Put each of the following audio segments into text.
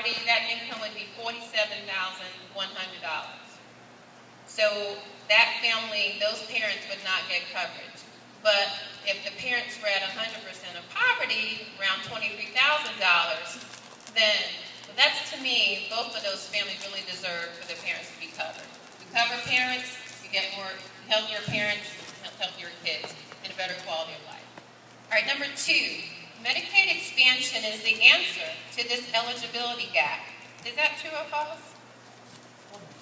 poverty, that income would be $47,100. So that family, those parents would not get coverage. But if the parents were at 100% of poverty, around $23,000, then that's, to me, both of those families really deserve for their parents to be covered. You cover parents, you get more healthier parents, healthier kids, and a better quality of life. All right, number 2, Medicaid expansion is the answer to this eligibility gap. Is that true or false?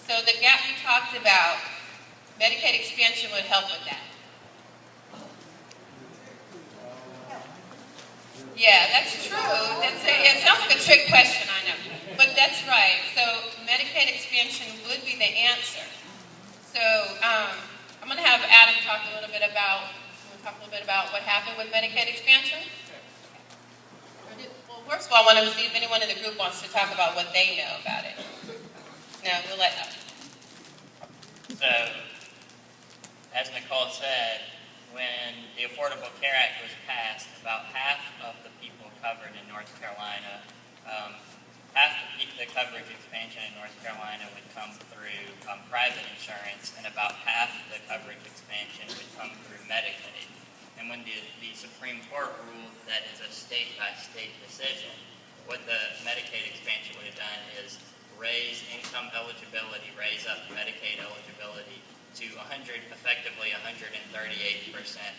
So the gap we talked about, Medicaid expansion would help with that. Yeah, that's true. It sounds like a trick question, I know. But that's right. So Medicaid expansion would be the answer. So I'm going to have Adam talk a little bit about what happened with Medicaid expansion. Well, first of all, I want to see if anyone in the group wants to talk about what they know about it. No, we'll let them. So, as Nicole said, when the Affordable Care Act was passed, about half of the people covered in North Carolina, half the coverage expansion in North Carolina would come through private insurance, and about half the coverage expansion would come through Medicaid. And when the Supreme Court ruled that it's a state-by-state decision, what the Medicaid expansion would have done is raise income eligibility, raise up Medicaid eligibility to effectively 138%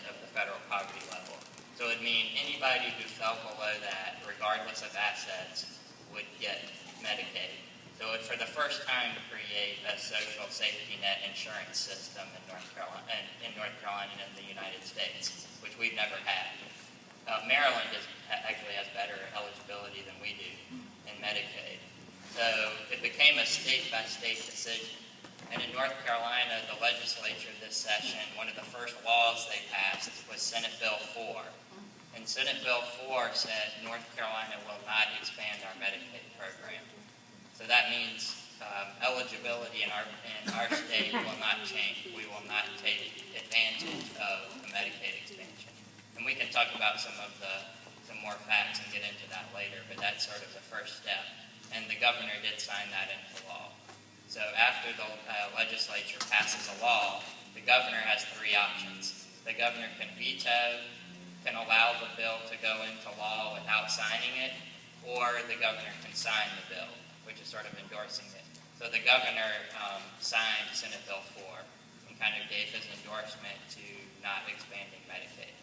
of the federal poverty level. So it would mean anybody who fell below that, regardless of assets, would get Medicaid. So it, for the first time, create a social safety net insurance system in North Carolina and in the United States, which we've never had. Maryland actually has better eligibility than we do in Medicaid. So it became a state-by-state decision. And in North Carolina, the legislature this session, one of the first laws they passed was Senate Bill 4. And Senate Bill 4 said North Carolina will not expand our Medicaid program. So that means eligibility in our state will not change. We will not take advantage of the Medicaid expansion. And we can talk about some more facts and get into that later, but that's sort of the first step. And the governor did sign that into law. So after the legislature passes a law, the governor has 3 options. The governor can veto, can allow the bill to go into law without signing it, or the governor can sign the bill, which is sort of endorsing it. So the governor signed Senate Bill 4 and kind of gave his endorsement to not expanding Medicaid.